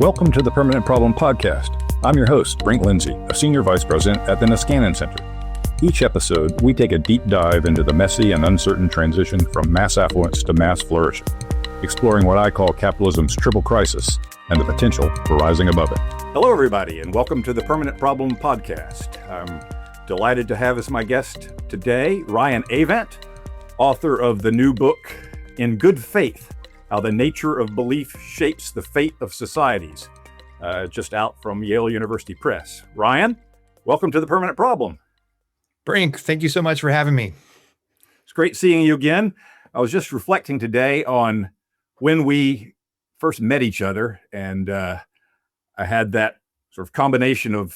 Welcome to the Permanent Problem Podcast. I'm your host, Brink Lindsey, a Senior Vice President at the Niskanen Center. Each episode, we take a deep dive into the messy and uncertain transition from mass affluence to mass flourishing, exploring what I call capitalism's triple crisis and the potential for rising above it. Hello, everybody, and welcome to the Permanent Problem Podcast. I'm delighted to have as my guest today, Ryan Avent, author of the new book, In Good Faith, How the Nature of Belief Shapes the Fate of Societies, just out from Yale University Press. Ryan, welcome to the Permanent Problem. Brink, thank you so much for having me. It's great seeing you again. I was just reflecting today on when we first met each other, and I had that sort of combination of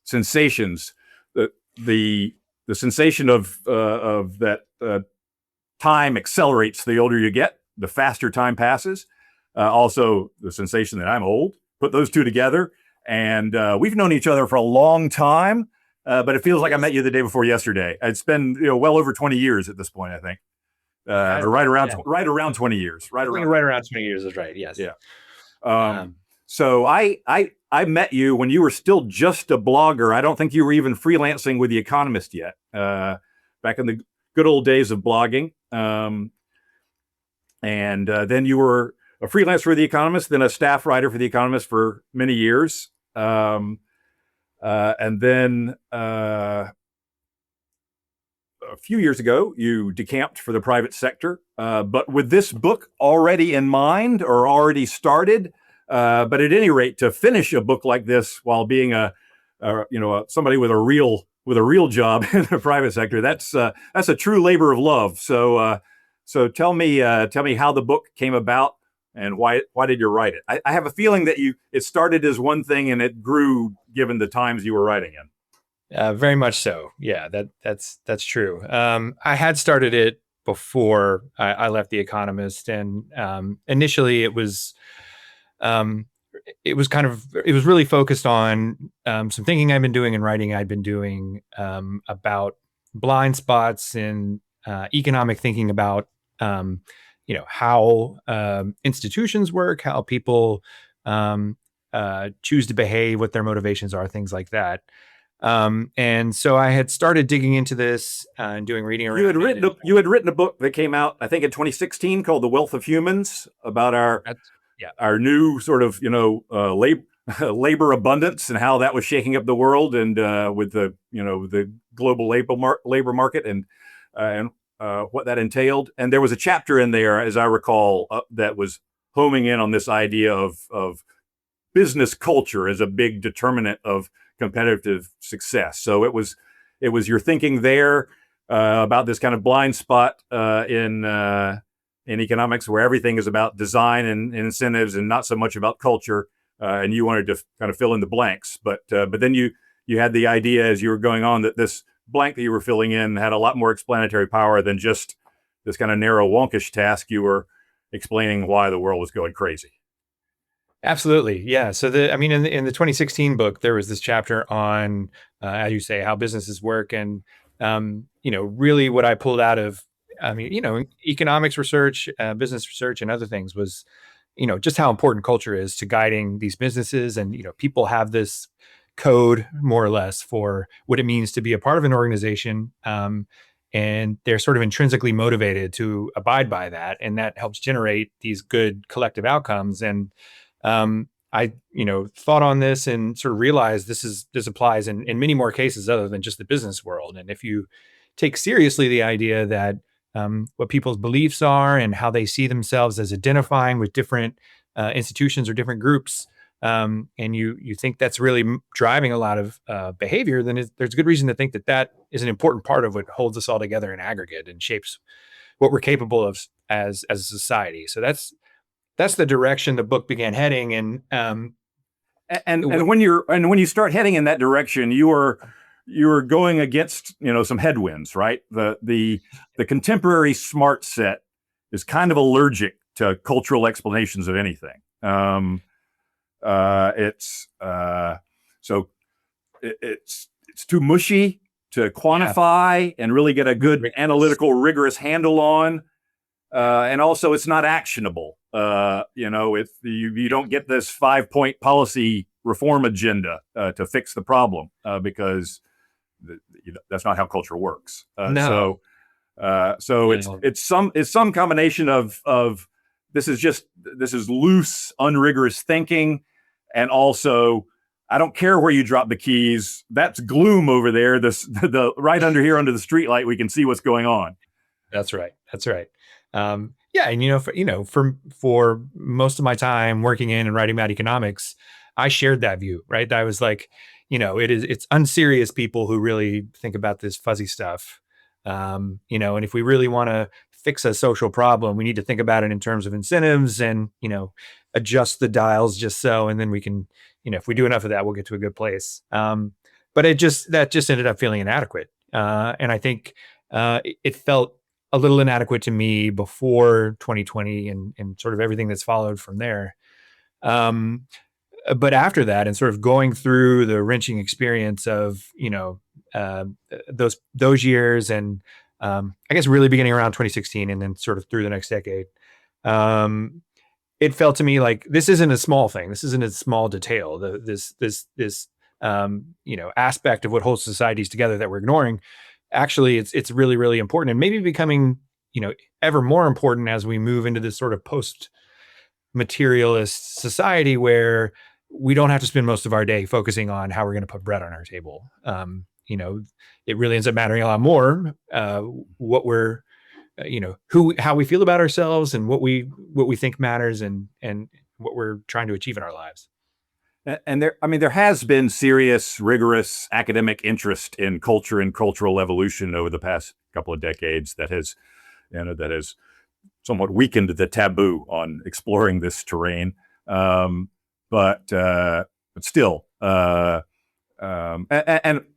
sensations. The sensation of that time accelerates the older you get, the faster time passes. Also, the sensation that I'm old. Put those two together, and we've known each other for a long time, but it feels like I met you the day before yesterday. It's been well over 20 years at this point, I think. Right around 20 years. Right around 20 years is right. Yes. Yeah. So I met you when you were still just a blogger. I don't think you were even freelancing with The Economist yet. Back in the good old days of blogging. And then you were a freelancer for The Economist, then a staff writer for The Economist for many years. And then a few years ago, you decamped for the private sector. But with this book already in mind or already started, but at any rate, to finish a book like this while being somebody with a real job in the private sector, that's a true labor of love. So tell me how the book came about and why did you write it? I have a feeling that it started as one thing and it grew given the times you were writing in. Very much so. Yeah, that's true. I had started it before I left The Economist, and initially it was really focused on some thinking I've been doing and writing I'd been doing about blind spots in economic thinking about how institutions work, how people choose to behave, what their motivations are, things like that. And so I had started digging into this and doing reading around. You had written a book that came out, I think, in 2016 called The Wealth of Humans, about our new sort of labor abundance and how that was shaking up the world, and with the global labor market and what that entailed. And there was a chapter in there, as I recall, that was homing in on this idea of business culture as a big determinant of competitive success. So it was your thinking there about this kind of blind spot in economics, where everything is about design and incentives and not so much about culture. And you wanted to kind of fill in the blanks, but then you had the idea as you were going on that this blank that you were filling in had a lot more explanatory power than just this kind of narrow, wonkish task. You were explaining why the world was going crazy. Absolutely. Yeah. So in the 2016 book, there was this chapter on, as you say, how businesses work. And, really what I pulled out of, economics research, business research and other things was, just how important culture is to guiding these businesses. And, people have this code more or less for what it means to be a part of an organization. And they're sort of intrinsically motivated to abide by that. And that helps generate these good collective outcomes. And I thought on this and sort of realized this applies in many more cases other than just the business world. And if you take seriously the idea that what people's beliefs are and how they see themselves as identifying with different institutions or different groups, and you think that's really driving a lot of behavior, then there's good reason to think that is an important part of what holds us all together in aggregate and shapes what we're capable of as a society. So that's the direction the book began heading. And when you start heading in that direction, you are going against some headwinds, right? The contemporary smart set is kind of allergic to cultural explanations of anything. It's too mushy to quantify and really get a good analytical, rigorous handle on. And also it's not actionable. If you don't get this 5-point policy reform agenda to fix the problem, because that's not how culture works. No. So it's some combination of this is loose, unrigorous thinking, and also I don't care where you drop the keys. That's gloom over there. The right under here under the streetlight, we can see what's going on. That's right. That's right. Yeah, and for most of my time working in and writing about economics, I shared that view, right? I was like, it's unserious people who really think about this fuzzy stuff. And if we really want to fix a social problem, we need to think about it in terms of incentives and, adjust the dials just so, and then we can, if we do enough of that, we'll get to a good place. But that just ended up feeling inadequate. And I think it felt a little inadequate to me before 2020 and sort of everything that's followed from there. But after that, and sort of going through the wrenching experience of, those years, and I guess really beginning around 2016 and then sort of through the next decade, it felt to me like this isn't a small thing. This isn't a small detail. This aspect of what holds societies together that we're ignoring. Actually, it's really, really important, and maybe becoming, ever more important as we move into this sort of post-materialist society where we don't have to spend most of our day focusing on how we're going to put bread on our table. It really ends up mattering a lot more what we're, how we feel about ourselves and what we think matters, and what we're trying to achieve in our lives. And there has been serious, rigorous academic interest in culture and cultural evolution over the past couple of decades that has somewhat weakened the taboo on exploring this terrain. But still, and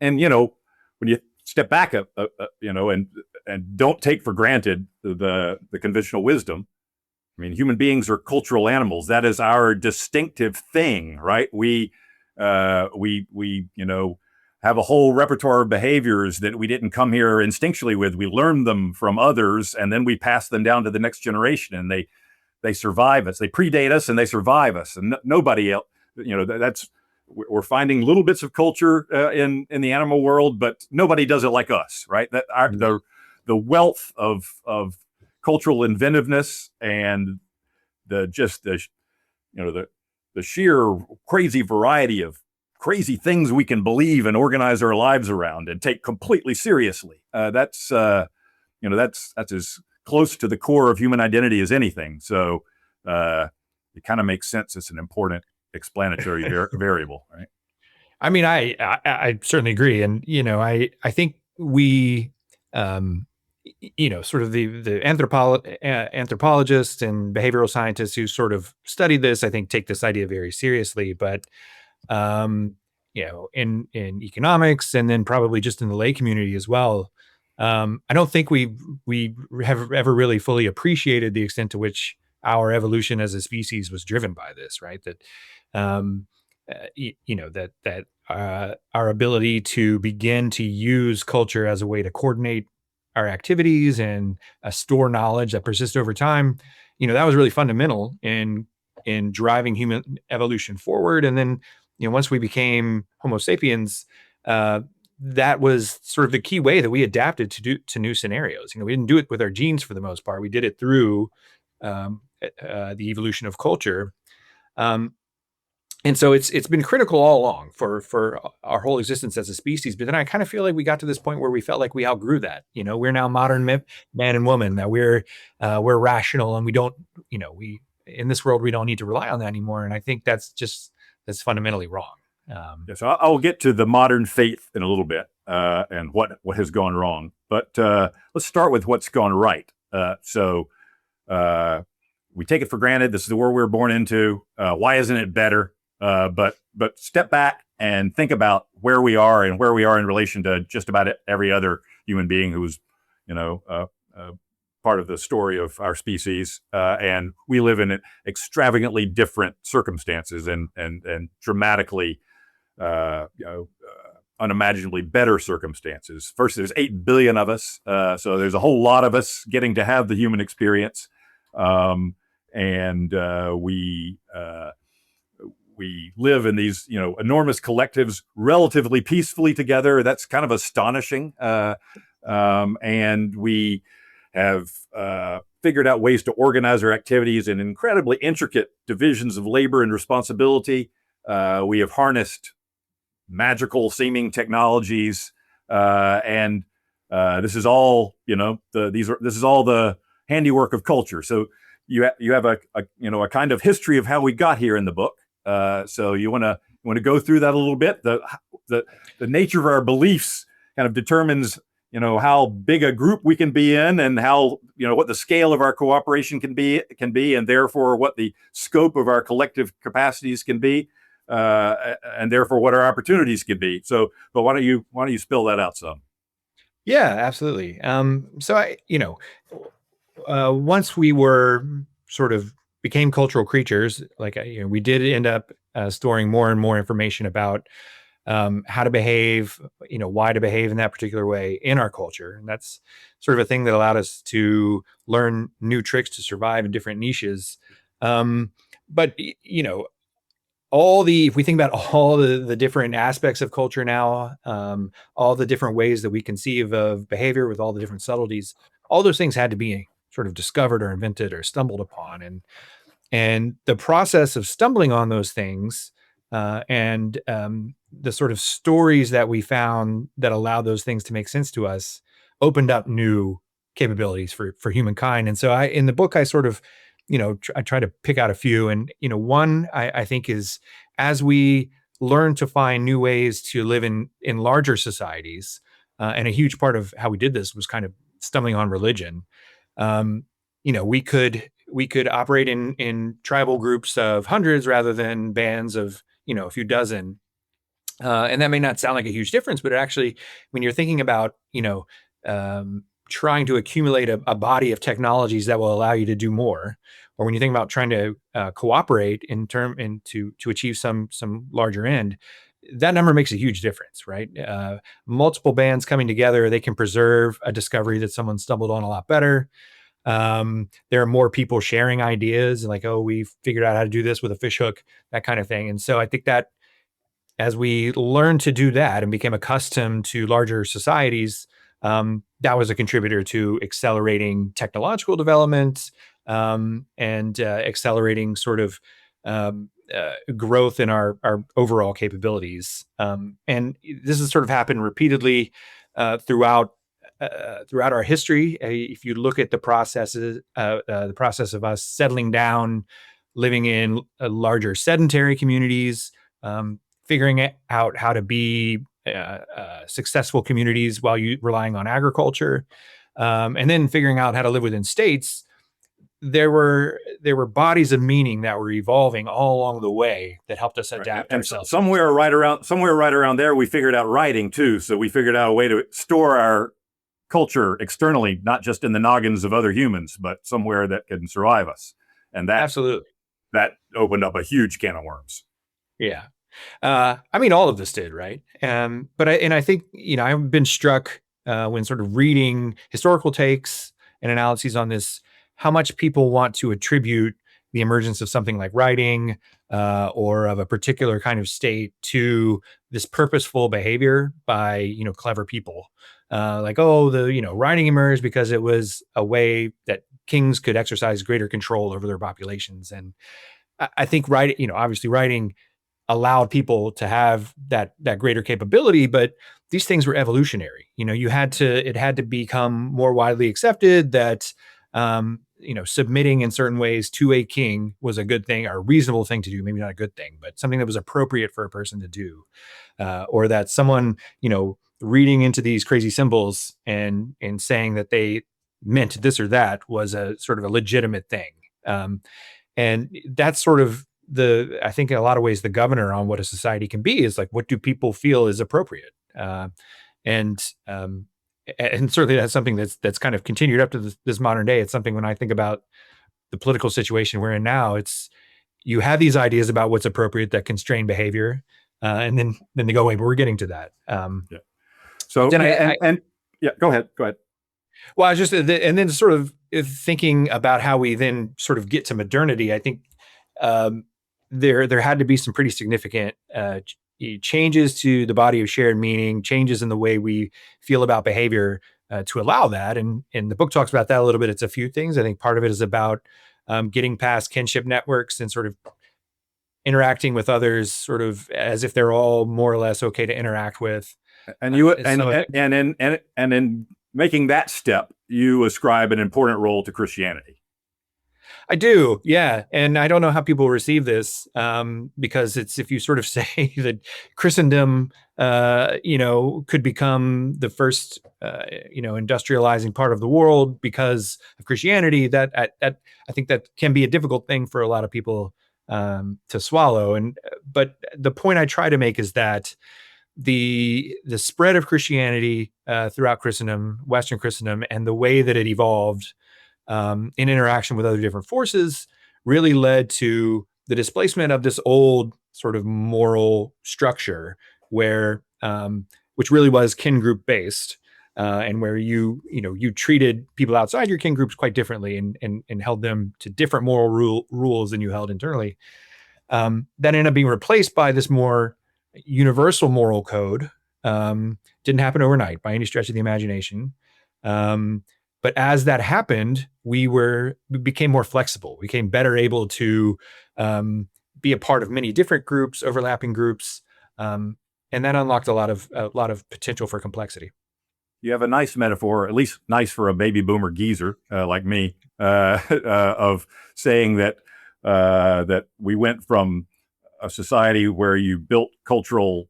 when you step back, and don't take for granted the conventional wisdom. I mean, human beings are cultural animals. That is our distinctive thing, right? We have a whole repertoire of behaviors that we didn't come here instinctually with. We learned them from others, and then we pass them down to the next generation, and they survive us. They predate us, and they survive us. And nobody else, we're finding little bits of culture in the animal world, but nobody does it like us, right? The wealth of cultural inventiveness and the sheer crazy variety of crazy things we can believe and organize our lives around and take completely seriously. That's as close to the core of human identity as anything. So it kind of makes sense. It's an important explanatory variable, right? I mean, I certainly agree, and I think we, sort of the anthropologists and behavioral scientists who sort of study this, I think, take this idea very seriously. But in economics, and then probably just in the lay community as well, I don't think we have ever really fully appreciated the extent to which our evolution as a species was driven by this, right? That our ability to begin to use culture as a way to coordinate our activities and store knowledge that persists over time, that was really fundamental in driving human evolution forward. And then, once we became Homo sapiens, that was sort of the key way that we adapted to new scenarios. We didn't do it with our genes for the most part. We did it through the evolution of culture. And so it's been critical all along for our whole existence as a species. But then I kind of feel like we got to this point where we felt like we outgrew that. We're now modern man and woman, that we're rational, and we don't, in this world, we don't need to rely on that anymore. And I think that's fundamentally wrong. So I'll get to the modern faith in a little bit and what has gone wrong. But let's start with what's gone right. So we take it for granted. This is the world we were born into. Why isn't it better? But step back and think about where we are and where we are in relation to just about every other human being who's, part of the story of our species. And we live in extravagantly different circumstances and dramatically, unimaginably better circumstances. First, there's 8 billion of us. So there's a whole lot of us getting to have the human experience. and we live in these, enormous collectives relatively peacefully together. That's kind of astonishing. And we have figured out ways to organize our activities in incredibly intricate divisions of labor and responsibility. We have harnessed magical seeming technologies, and this is all, this is all the handiwork of culture. So you have a kind of history of how we got here in the book. So you want to go through that a little bit. The nature of our beliefs kind of determines, how big a group we can be in, and how, what the scale of our cooperation can be, and therefore what the scope of our collective capacities can be, and therefore what our opportunities can be. So, but why don't you spill that out some? Yeah, absolutely. So once we were sort of became cultural creatures, like, we did end up storing more and more information about how to behave, why to behave in that particular way in our culture. And that's sort of a thing that allowed us to learn new tricks to survive in different niches. But if we think about all the different aspects of culture now, all the different ways that we conceive of behavior with all the different subtleties, all those things had to be sort of discovered or invented or stumbled upon. And the process of stumbling on those things, and the sort of stories that we found that allowed those things to make sense to us, opened up new capabilities for humankind. And so in the book, I sort of, I try to pick out a few. And, one I think is, as we learn to find new ways to live in larger societies, and a huge part of how we did this was kind of stumbling on religion. We could operate in tribal groups of hundreds rather than bands of, a few dozen. And that may not sound like a huge difference, but it actually, when you're thinking about, trying to accumulate a body of technologies that will allow you to do more, or when you think about trying to cooperate to achieve some larger end, that number makes a huge difference, right? Multiple bands coming together, they can preserve a discovery that someone stumbled on a lot better. There are more people sharing ideas, like, oh, we figured out how to do this with a fish hook, that kind of thing. And so I think that as we learned to do that and became accustomed to larger societies, that was a contributor to accelerating technological development, and accelerating sort of growth in our overall capabilities. And this has sort of happened repeatedly throughout our history. If you look at the process of us settling down, living in larger sedentary communities, figuring out how to be successful communities while relying on agriculture, and then figuring out how to live within states, there were bodies of meaning that were evolving all along the way that helped us adapt ourselves. Somewhere right around there, we figured out writing too. So we figured out a way to store our culture externally, not just in the noggins of other humans, but somewhere that can survive us. And that absolutely, that opened up a huge can of worms. Yeah. I mean, all of this did, right? But I think, I've been struck when sort of reading historical takes and analyses on this, how much people want to attribute the emergence of something like writing, or of a particular kind of state, to this purposeful behavior by, clever people. Like, oh, writing emerged because it was a way that kings could exercise greater control over their populations. And I think obviously writing allowed people to have that greater capability, but these things were evolutionary. It had to become more widely accepted that, submitting in certain ways to a king was a good thing, or a reasonable thing to do. Maybe not a good thing, but something that was appropriate for a person to do, or that someone, reading into these crazy symbols and saying that they meant this or that was a sort of a legitimate thing. And that's sort of I think in a lot of ways, the governor on what a society can be is like, what do people feel is appropriate? And certainly that's something that's kind of continued up to this modern day. It's something when I think about the political situation we're in now, you have these ideas about what's appropriate that constrain behavior. And then they go away, but we're getting to that. Yeah. So, go ahead. Well, I was just, and then sort of thinking about how we then sort of get to modernity. I think um, there had to be some pretty significant changes to the body of shared meaning, changes in the way we feel about behavior to allow that. And the book talks about that a little bit. It's a few things. I think part of it is about getting past kinship networks and sort of interacting with others, sort of as if they're all more or less okay to interact with. And you and in making that step, you ascribe an important role to Christianity. I do, yeah, and I don't know how people receive this because it's if you sort of say that Christendom, could become the first, industrializing part of the world because of Christianity. That I think that can be a difficult thing for a lot of people to swallow. But the point I try to make is that the spread of Christianity throughout Christendom, Western Christendom, and the way that it evolved in interaction with other different forces really led to the displacement of this old sort of moral structure where which really was kin group based and where you treated people outside your kin groups quite differently and held them to different moral rules than you held internally. That ended up being replaced by this more universal moral code. Didn't happen overnight by any stretch of the imagination. But as that happened, we became more flexible. We became better able to be a part of many different groups, overlapping groups, and that unlocked a lot of potential for complexity. You have a nice metaphor, at least nice for a baby boomer geezer like me, of saying that that we went from a society where you built cultural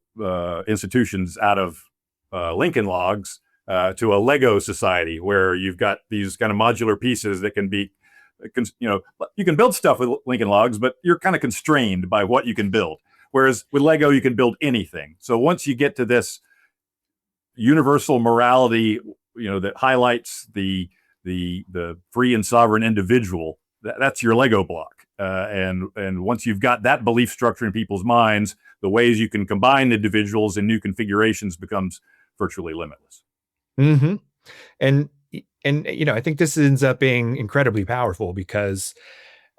institutions out of Lincoln logs to a Lego society where you've got these kind of modular pieces that can be, you can build stuff with Lincoln logs, but you're kind of constrained by what you can build. Whereas with Lego, you can build anything. So once you get to this universal morality, that highlights the free and sovereign individual, that's your Lego block. And once you've got that belief structure in people's minds, the ways you can combine individuals in new configurations becomes virtually limitless. Mm-hmm. And I think this ends up being incredibly powerful because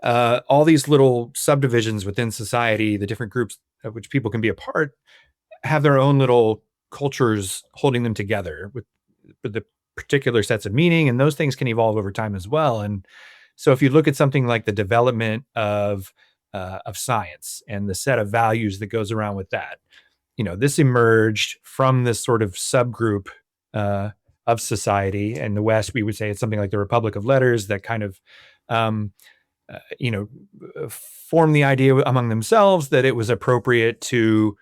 all these little subdivisions within society, the different groups of which people can be a part, have their own little cultures holding them together with the particular sets of meaning, and those things can evolve over time as well. And so, if you look at something like the development of science and the set of values that goes around with that, this emerged from this sort of subgroup of society. In the West, we would say it's something like the Republic of Letters that kind of, formed the idea among themselves that it was appropriate to,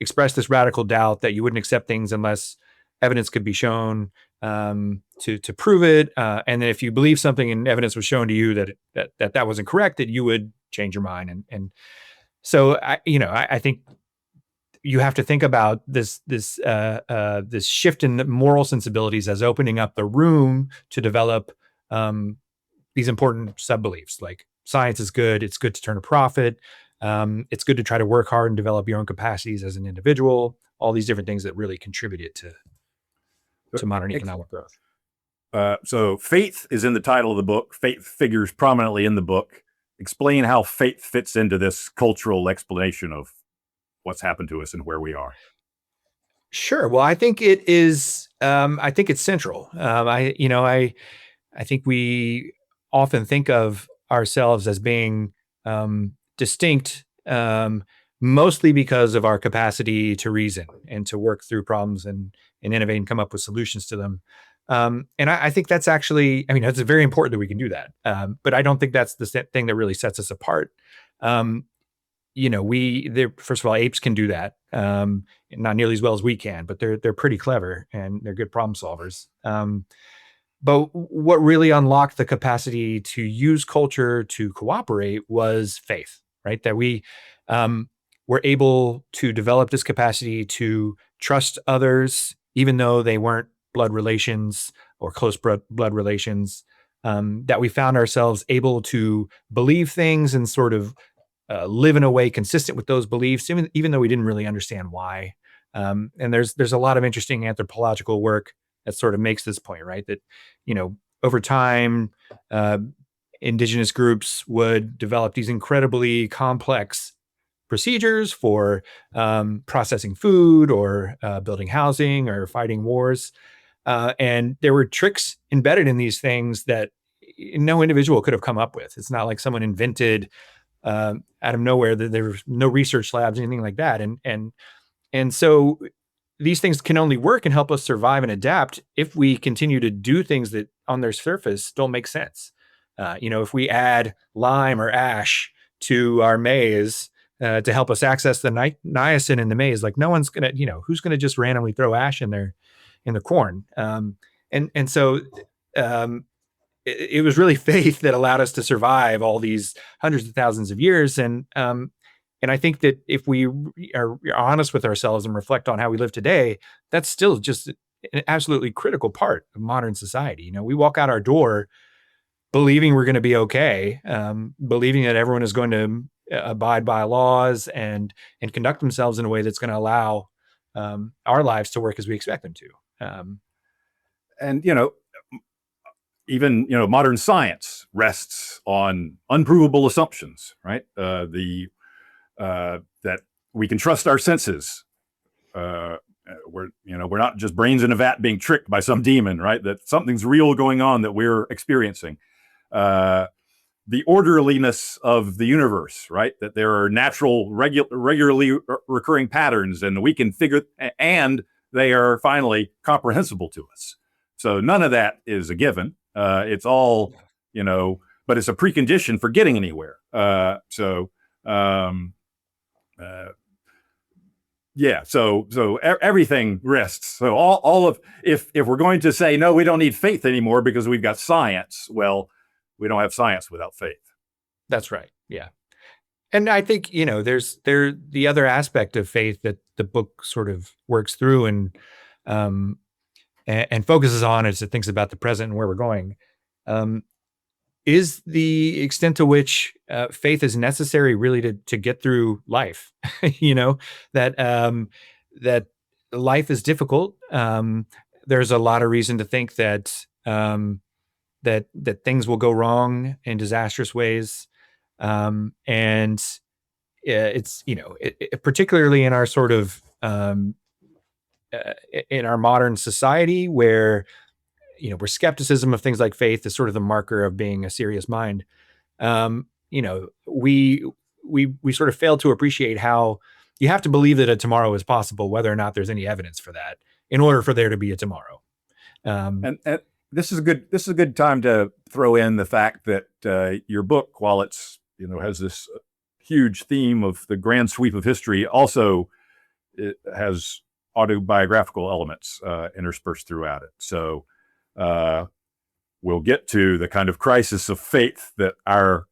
express this radical doubt that you wouldn't accept things unless evidence could be shown to prove it. And then if you believe something and evidence was shown to you that wasn't correct, that you would change your mind. And so I think you have to think about this shift in the moral sensibilities as opening up the room to develop these important sub-beliefs like science is good. It's good to turn a profit. It's good to try to work hard and develop your own capacities as an individual. All these different things that really contributed to modern economic growth. So faith is in the title of the book. Faith figures prominently in the book. Explain how faith fits into this cultural explanation of what's happened to us and where we are. Sure. Well, I think it is. I think it's central. I think we often think of ourselves as being distinct, mostly because of our capacity to reason and to work through problems and innovate and come up with solutions to them. And I think that's actually, it's very important that we can do that. But I don't think that's the thing that really sets us apart. First of all, apes can do that, not nearly as well as we can, but they're pretty clever and they're good problem solvers. But what really unlocked the capacity to use culture to cooperate was faith, right? That we were able to develop this capacity to trust others, even though they weren't blood relations or close blood relations, that we found ourselves able to believe things and sort of live in a way consistent with those beliefs, even though we didn't really understand why. And there's a lot of interesting anthropological work that sort of makes this point, right? That, over time, indigenous groups would develop these incredibly complex procedures for processing food or building housing or fighting wars. And there were tricks embedded in these things that no individual could have come up with. It's not like someone invented out of nowhere. That there was no research labs, anything like that. And so these things can only work and help us survive and adapt if we continue to do things that on their surface don't make sense. If we add lime or ash to our maize to help us access the niacin in the maize, like no one's gonna, who's gonna just randomly throw ash in the corn? So it was really faith that allowed us to survive all these hundreds of thousands of years. And I think that if we are honest with ourselves and reflect on how we live today, that's still just an absolutely critical part of modern society. We walk out our door believing we're going to be okay, believing that everyone is going to abide by laws and conduct themselves in a way that's going to allow our lives to work as we expect them to. And even modern science rests on unprovable assumptions, right? That we can trust our senses. We're not just brains in a vat being tricked by some demon, right? That something's real going on that we're experiencing. The orderliness of the universe, right? That there are natural, regularly recurring patterns, and we can figure, and they are finally comprehensible to us. So none of that is a given. It's all, but it's a precondition for getting anywhere. So everything rests. So all of, if we're going to say, no, we don't need faith anymore because we've got science, well, we don't have science without faith. That's right. Yeah. And I think, there's the other aspect of faith that the book sort of works through and focuses on as it thinks about the present and where we're going, is the extent to which faith is necessary really to get through life. That life is difficult. There's a lot of reason to think that that things will go wrong in disastrous ways, and it's particularly in our sort of in our modern society where where skepticism of things like faith is sort of the marker of being a serious mind. We sort of fail to appreciate how you have to believe that a tomorrow is possible, whether or not there's any evidence for that, in order for there to be a tomorrow. And this is a good time to throw in the fact that your book, while it's has this huge theme of the grand sweep of history, also it has autobiographical elements interspersed throughout it. So we'll get to the kind of crisis of faith that our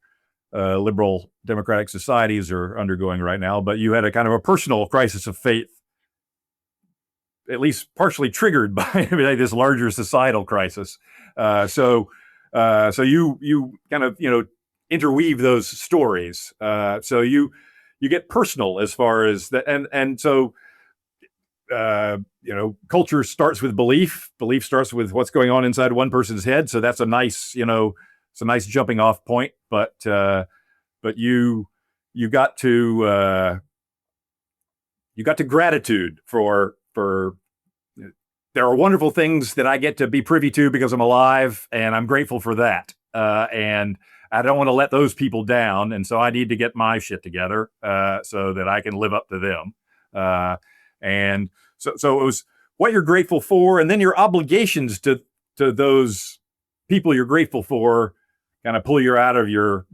liberal democratic societies are undergoing right now. But you had a kind of a personal crisis of faith, at least partially triggered by this larger societal crisis. So you kind of interweave those stories. So you get personal as far as that, and so. Culture starts with belief. Belief starts with what's going on inside one person's head. So that's a nice, it's a nice jumping off point. But you got to gratitude for there are wonderful things that I get to be privy to because I'm alive, and I'm grateful for that. And I don't want to let those people down, and so I need to get my shit together so that I can live up to them. And so it was what you're grateful for, and then your obligations to those people you're grateful for kind of pull you out of your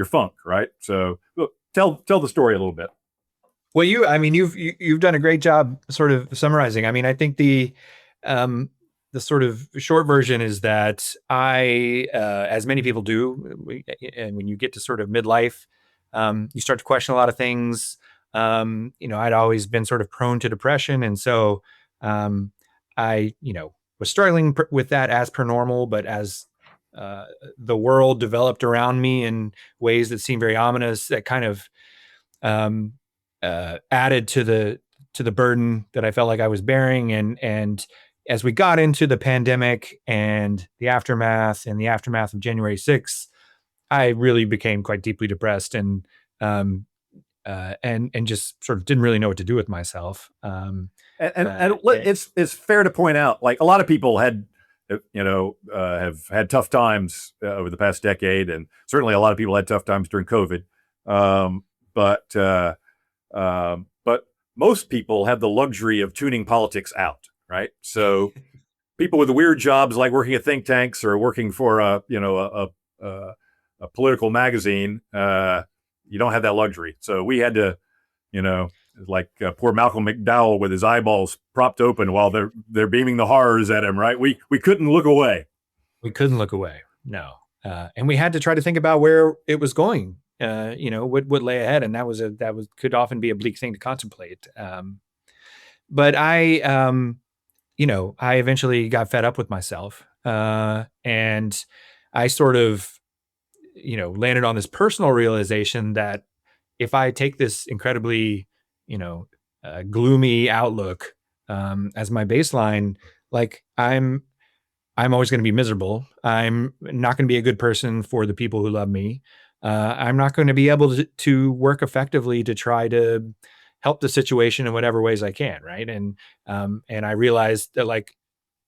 funk, right? So look, tell the story a little bit. Well, you've done a great job sort of summarizing. I mean, I think the sort of short version is that I, as many people do, and when you get to sort of midlife, you start to question a lot of things. I'd always been sort of prone to depression. And so, I, was struggling with that as per normal, but as, the world developed around me in ways that seemed very ominous, that kind of, added to the burden that I felt like I was bearing. And as we got into the pandemic and the aftermath of January 6th, I really became quite deeply depressed um, and just sort of didn't really know what to do with myself. It's fair to point out, like a lot of people had, have had tough times over the past decade, and certainly a lot of people had tough times during COVID. Um, but most people have the luxury of tuning politics out, right? So people with weird jobs like working at think tanks or working for a political magazine, you don't have that luxury. So we had to, like poor Malcolm McDowell with his eyeballs propped open while they're beaming the horrors at him, right? We couldn't look away. We couldn't look away, no, and we had to try to think about where it was going. What lay ahead, and that could often be a bleak thing to contemplate. But I eventually got fed up with myself, and I sort of, landed on this personal realization that if I take this incredibly, gloomy outlook as my baseline, like I'm always going to be miserable. I'm not going to be a good person for the people who love me. I'm not going to be able to work effectively to try to help the situation in whatever ways I can, right? And I realized that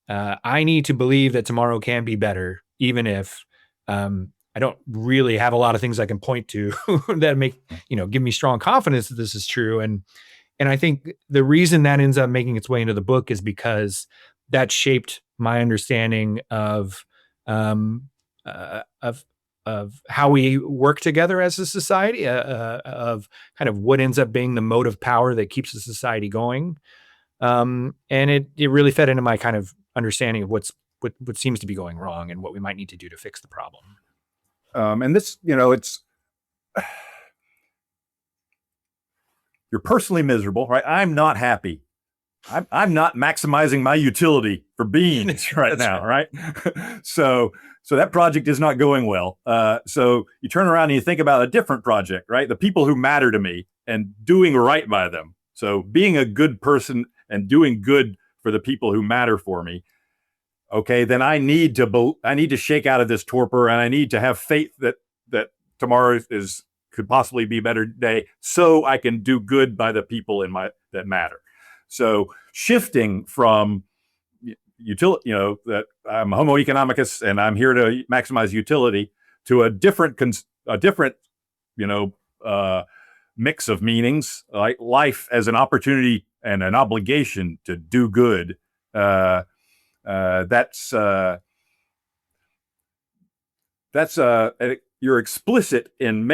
I need to believe that tomorrow can be better, even if I don't really have a lot of things I can point to that give me strong confidence that this is true. And I think the reason that ends up making its way into the book is because that shaped my understanding of how we work together as a society, of kind of what ends up being the motive power that keeps the society going. And it really fed into my kind of understanding of what seems to be going wrong and what we might need to do to fix the problem. And this, it's you're personally miserable, right? I'm not happy. I'm not maximizing my utility for beings right now, right? So that project is not going well. So you turn around and you think about a different project, right? The people who matter to me and doing right by them. So being a good person and doing good for the people who matter for me. Okay, then I need to shake out of this torpor, and I need to have faith that tomorrow could possibly be a better day, so I can do good by the people that matter. So shifting from utility, that I'm a homo economicus and I'm here to maximize utility, to a different mix of meanings, like life as an opportunity and an obligation to do good. You're explicit in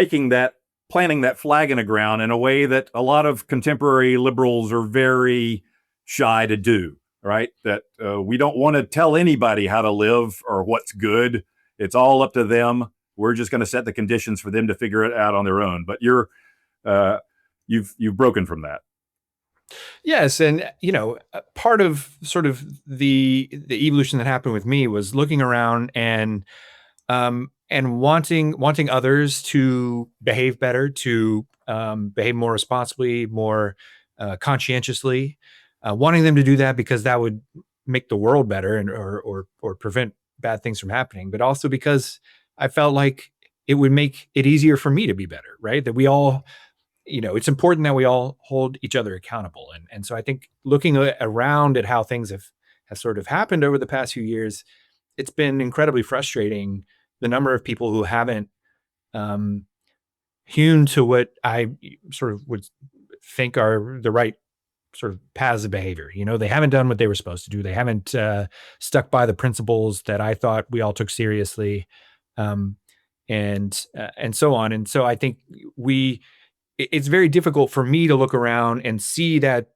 planting that flag in the ground in a way that a lot of contemporary liberals are very shy to do, right? That we don't want to tell anybody how to live or what's good. It's all up to them. We're just going to set the conditions for them to figure it out on their own. But you've broken from that. Yes, and part of sort of the evolution that happened with me was looking around and wanting others to behave better, to behave more responsibly, more conscientiously, wanting them to do that because that would make the world better and or prevent bad things from happening, but also because I felt like it would make it easier for me to be better, right? That we all, it's important that we all hold each other accountable. And so I think looking around at how things have sort of happened over the past few years, it's been incredibly frustrating, the number of people who haven't hewn to what I sort of would think are the right sort of paths of behavior. They haven't done what they were supposed to do. They haven't stuck by the principles that I thought we all took seriously, and so on. And so I think it's very difficult for me to look around and see that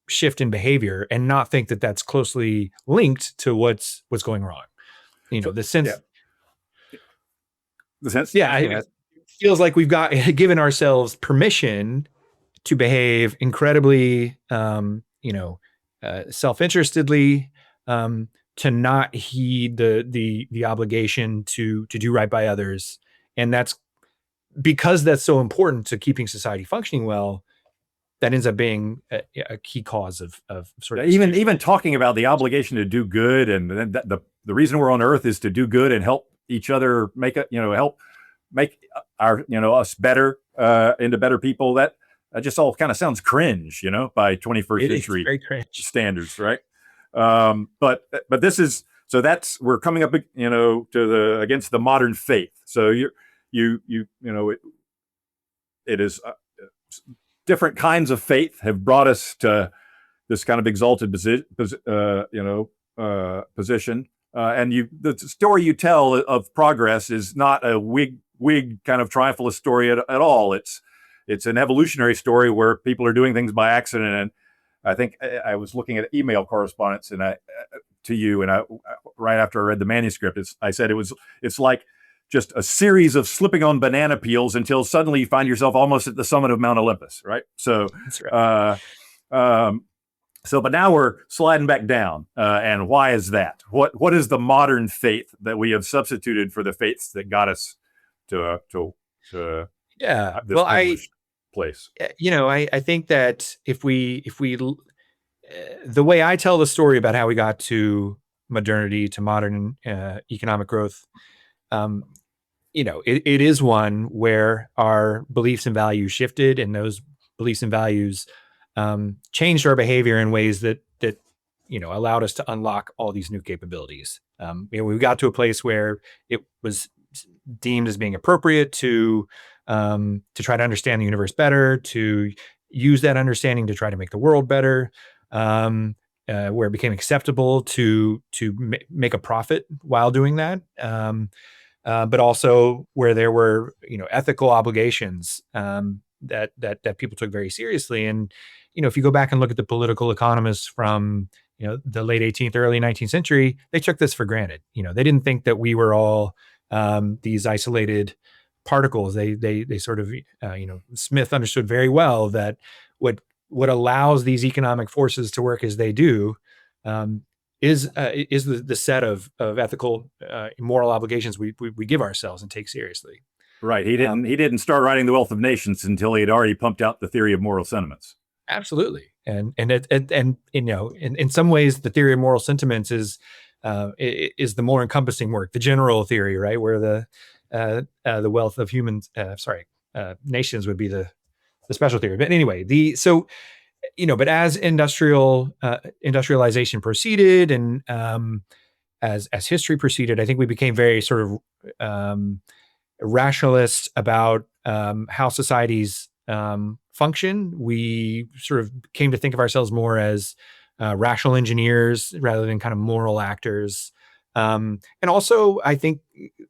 shift in behavior and not think that that's closely linked to what's going wrong. The sense. Yeah. The sense. Yeah. It feels like we've given ourselves permission to behave incredibly, self-interestedly, to not heed the obligation to do right by others. And that's because that's so important to keeping society functioning well. that ends up being a key cause of sort of even talking about the obligation to do good, and then the reason we're on Earth is to do good and help each other make it, help make our us better, into better people. That just all kind of sounds cringe, by 21st century very cringe standards, right? But this is, so that's, we're coming up, to the against the modern faith. So it is different kinds of faith have brought us to this kind of exalted position, and the story you tell of progress is not a Whig kind of triumphalist story at all. It's an evolutionary story where people are doing things by accident. And I think I was looking at email correspondence to you, and right after I read the manuscript, I said it's like just a series of slipping on banana peels until suddenly you find yourself almost at the summit of Mount Olympus, right? So, that's right. But now we're sliding back down, and why is that? What is the modern faith that we have substituted for the faiths that got us to this privileged place? I think that if we the way I tell the story about how we got to modernity, to modern economic growth, it is one where our beliefs and values shifted, and those beliefs and values changed our behavior in ways that allowed us to unlock all these new capabilities. We got to a place where it was deemed as being appropriate to try to understand the universe better, to use that understanding to try to make the world better, where it became acceptable to make a profit while doing that. But also where there were, ethical obligations that people took very seriously. And, if you go back and look at the political economists from, the late 18th, early 19th century, they took this for granted. They didn't think that we were all these isolated particles. They sort of, Smith understood very well that what allows these economic forces to work as they do is the set of ethical, moral obligations we give ourselves and take seriously. Right. He didn't start writing The Wealth of Nations until he had already pumped out the theory of moral sentiments. Absolutely. And in some ways, the theory of moral sentiments is the more encompassing work, the general theory, right? Where the wealth of nations would be the special theory. But anyway, but as industrialization proceeded, and as history proceeded, I think we became very sort of rationalist about how societies function. We sort of came to think of ourselves more as rational engineers rather than kind of moral actors. And also, I think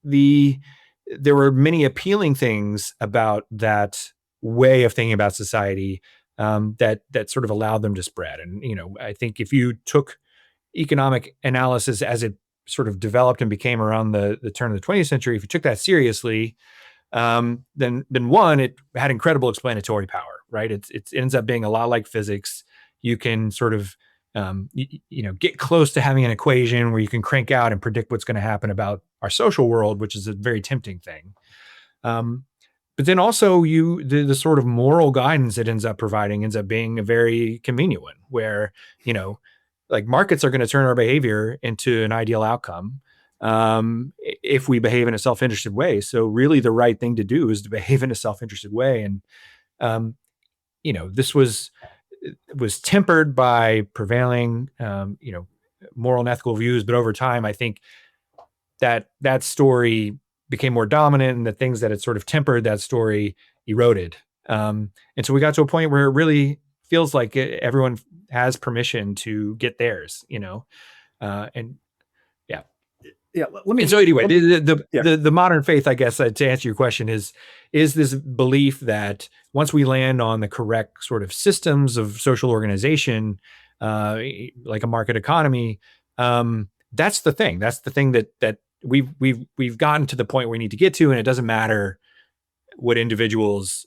there were many appealing things about that way of thinking about society that sort of allowed them to spread. And, I think if you took economic analysis as it sort of developed and became around the turn of the 20th century, if you took that seriously, then one, it had incredible explanatory power, right? It ends up being a lot like physics. You can sort of, get close to having an equation where you can crank out and predict what's going to happen about our social world, which is a very tempting thing. But then also the sort of moral guidance it ends up providing ends up being a very convenient one where, like markets are going to turn our behavior into an ideal outcome if we behave in a self-interested way. So really the right thing to do is to behave in a self-interested way. And, this was tempered by prevailing, moral and ethical views. But over time, I think that story became more dominant, and the things that had sort of tempered that story eroded. And so we got to a point where it really feels like everyone has permission to get theirs, and yeah. Yeah. So anyway, the modern faith, I guess, to answer your question, is this belief that once we land on the correct sort of systems of social organization, like a market economy, that's the thing. That's the thing that we've gotten to the point where we need to get to, and it doesn't matter what individuals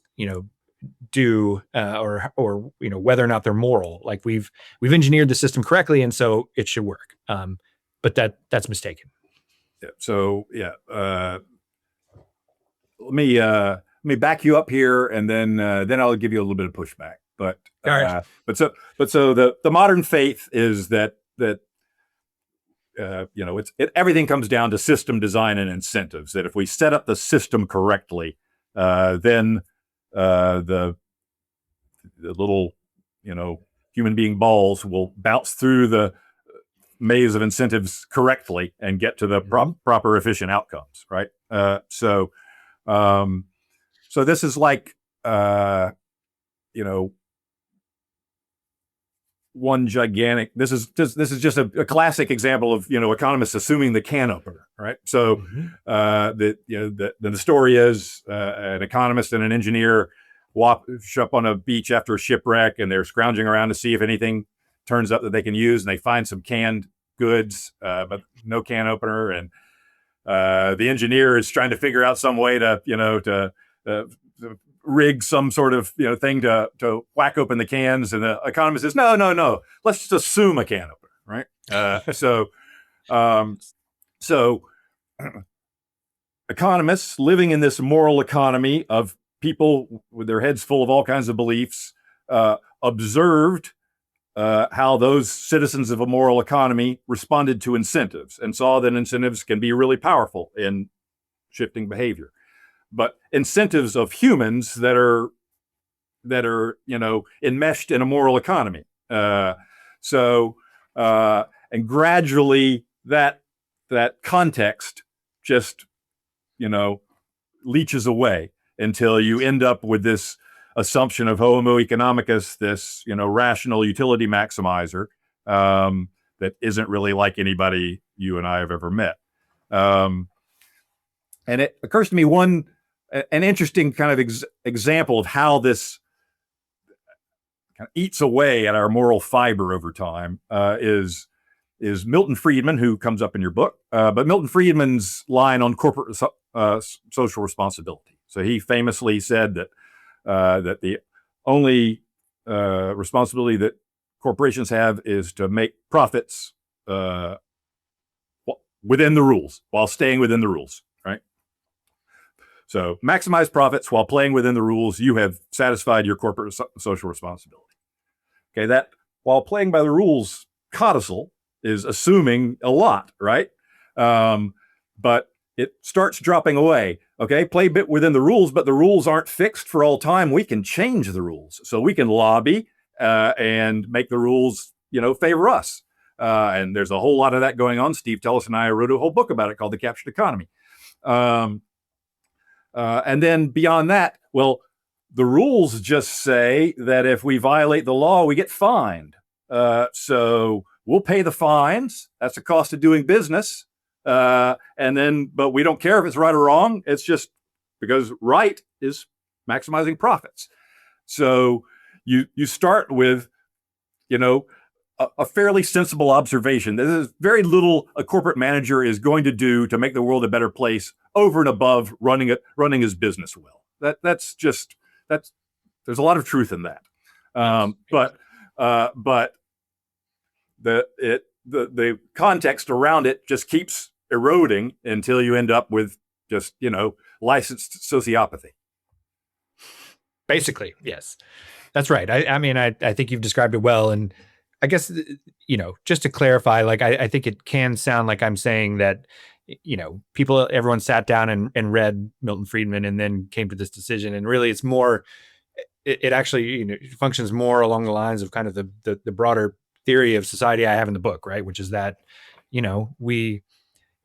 do or whether or not they're moral. Like we've engineered the system correctly, and so it should work. But that's mistaken. Yeah. So let me back you up here, and then I'll give you a little bit of pushback. But All right. so the modern faith is that everything comes down to system design and incentives. That if we set up the system correctly, then the little human being balls will bounce through the maze of incentives correctly and get to the proper efficient outcomes, right? So this is like one gigantic. This is just a classic example of economists assuming the can opener, right? So the story is an economist and an engineer wash up on a beach after a shipwreck, and they're scrounging around to see if anything turns up that they can use, and they find some canned goods, but no can opener, and the engineer is trying to figure out some way to rig some sort of thing to whack open the cans, and the economist says, no, let's just assume a can opener, right? So economists living in this moral economy of people with their heads full of all kinds of beliefs observed how those citizens of a moral economy responded to incentives, and saw that incentives can be really powerful in shifting behavior. But incentives of humans that are enmeshed in a moral economy. And gradually that context just leaches away until you end up with this assumption of homo economicus, this rational utility maximizer that isn't really like anybody you and I have ever met. And it occurs to me an interesting kind of example of how this kind of eats away at our moral fiber over time is Milton Friedman, who comes up in your book, but Milton Friedman's line on corporate social responsibility. So he famously said that the only responsibility that corporations have is to make profits within the rules, while staying within the rules, right? So maximize profits while playing within the rules. You have satisfied your corporate social responsibility. Okay, that while playing by the rules codicil is assuming a lot, right? But it starts dropping away. Okay, play bit within the rules, but the rules aren't fixed for all time. We can change the rules. So we can lobby and make the rules, favor us. And there's a whole lot of that going on. Steve Tellis and I wrote a whole book about it called The Captured Economy. And then beyond that, well, the rules just say that if we violate the law, we get fined. So we'll pay the fines. That's the cost of doing business. But we don't care if it's right or wrong. It's just because right is maximizing profits. So you start with, a fairly sensible observation. There's very little a corporate manager is going to do to make the world a better place over and above running his business well. That's there's a lot of truth in that. But the context around it just keeps eroding until you end up with just, licensed sociopathy. Basically, yes, that's right. I think you've described it well. And I guess, just to clarify, like, I think it can sound like I'm saying that, everyone sat down and read Milton Friedman and then came to this decision. And really it's more, it actually, functions more along the lines of kind of the broader theory of society I have in the book, right? Which is that, we,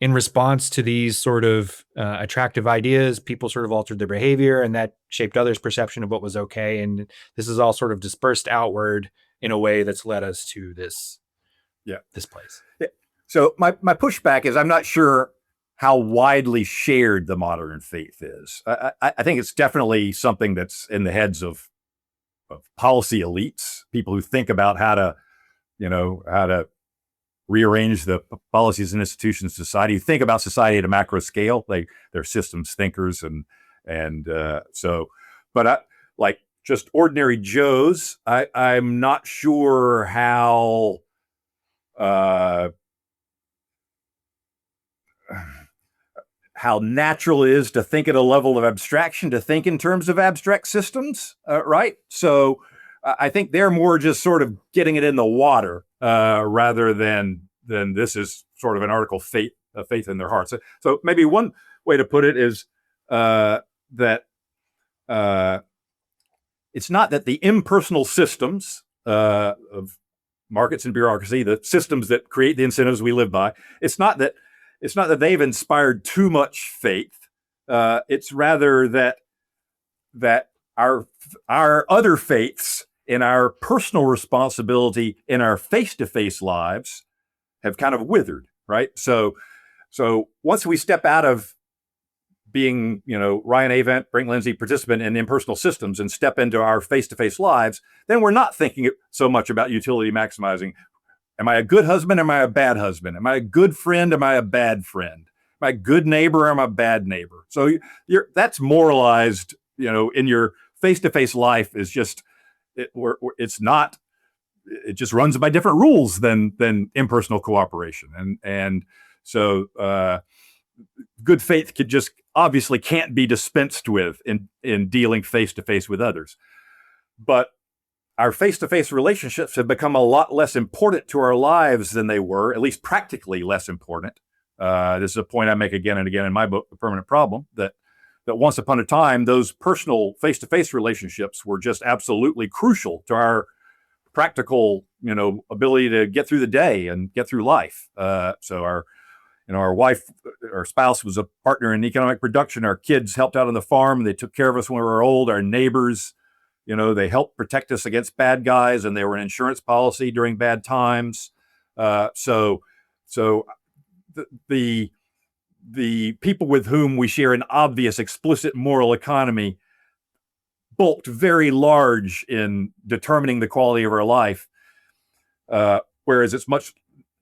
in response to these sort of attractive ideas, people sort of altered their behavior, and that shaped others' perception of what was okay. And this is all sort of dispersed outward in a way that's led us to this place. Yeah. So my pushback is I'm not sure how widely shared the modern faith is. I think it's definitely something that's in the heads of policy elites, people who think about how to rearrange the policies and institutions of society. You think about society at a macro scale, they're systems thinkers, but just ordinary Joes, I'm not sure how natural it is to think at a level of abstraction, to think in terms of abstract systems, right? So I think they're more just sort of getting it in the water rather than this is sort of an article of faith in their hearts. So maybe one way to put it is that it's not that the impersonal systems of markets and bureaucracy, the systems that create the incentives we live by, it's not that they've inspired too much faith. It's rather that our other faiths in our personal responsibility in our face-to-face lives have kind of withered, right? So once we step out of being, Ryan Avent, Brink Lindsey, participant in impersonal systems and step into our face-to-face lives, then we're not thinking so much about utility maximizing. Am I a good husband? Am I a bad husband? Am I a good friend? Am I a bad friend? Am I a good neighbor? Or am I a bad neighbor? So that's moralized, in your face-to-face life is just, it's not, it just runs by different rules than impersonal cooperation. And so good faith obviously can't be dispensed with in dealing face-to-face with others. But our face-to-face relationships have become a lot less important to our lives than they were, at least practically less important. This is a point I make again and again in my book, The Permanent Problem, that once upon a time, those personal face-to-face relationships were just absolutely crucial to our practical, ability to get through the day and get through life. So our wife, our spouse was a partner in economic production. Our kids helped out on the farm. They took care of us when we were old. Our neighbors, they helped protect us against bad guys, and they were an insurance policy during bad times. So the people with whom we share an obvious, explicit moral economy bulked very large in determining the quality of our life, whereas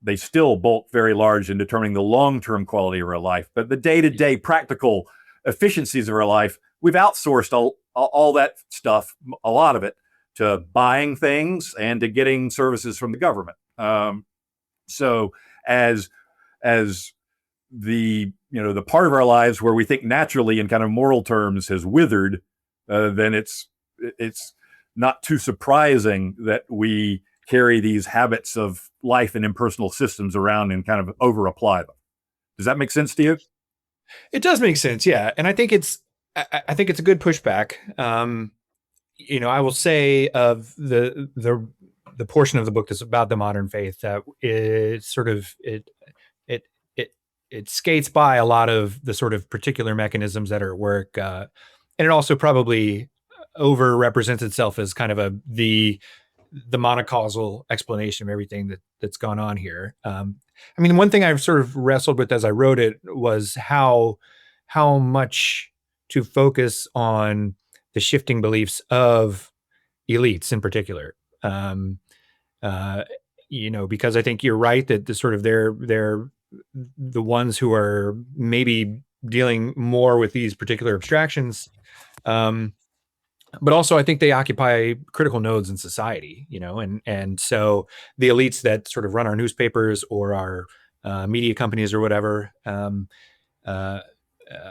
they still bulk very large in determining the long-term quality of our life. But the day-to-day practical efficiencies of our life, we've outsourced all that stuff, a lot of it, to buying things and to getting services from the government. So as the part of our lives where we think naturally in kind of moral terms has withered, then it's not too surprising that we carry these habits of life and impersonal systems around and kind of over apply them. Does that make sense to you? It does make sense, yeah. And I think it's a good pushback. I will say of the portion of the book that's about the modern faith that it skates by a lot of the sort of particular mechanisms that are at work, and it also probably overrepresents itself as kind of the monocausal explanation of everything that's gone on here. One thing I've sort of wrestled with as I wrote it was how much to focus on the shifting beliefs of elites in particular. Because I think you're right that they're the ones who are maybe dealing more with these particular abstractions. But also I think they occupy critical nodes in society, and so the elites that sort of run our newspapers or our media companies or whatever,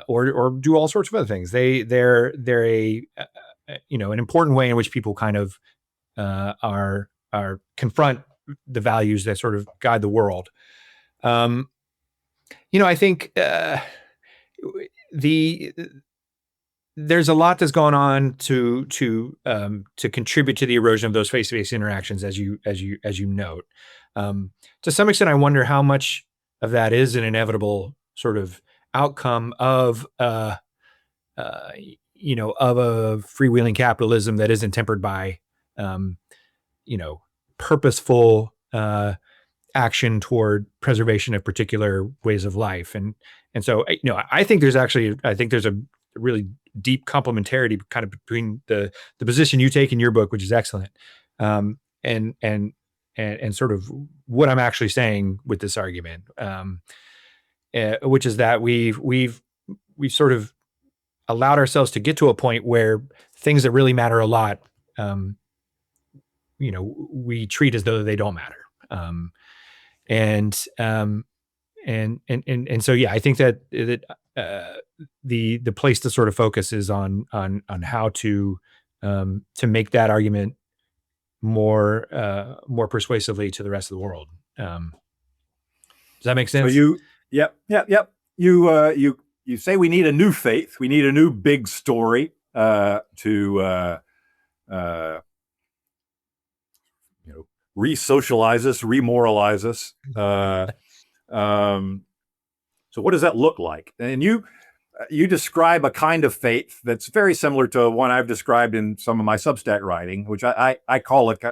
or do all sorts of other things. They're an important way in which people kind of are confront the values that sort of guide the world. I think there's a lot that's gone on to contribute to the erosion of those face-to-face interactions, as you note. To some extent, I wonder how much of that is an inevitable sort of outcome of a freewheeling capitalism that isn't tempered by purposeful action toward preservation of particular ways of life. And so, I think there's a really deep complementarity kind of between the position you take in your book, which is excellent, and sort of what I'm actually saying with this argument, which is that we've sort of allowed ourselves to get to a point where things that really matter a lot, we treat as though they don't matter. And so, yeah, I think that the place to sort of focus is on how to make that argument more persuasively to the rest of the world. Does that make So sense? yep. You say we need a new faith. We need a new big story to re-socialize us, remoralize us. So what does that look like? And you describe a kind of faith that's very similar to one I've described in some of my Substack writing, which I call it,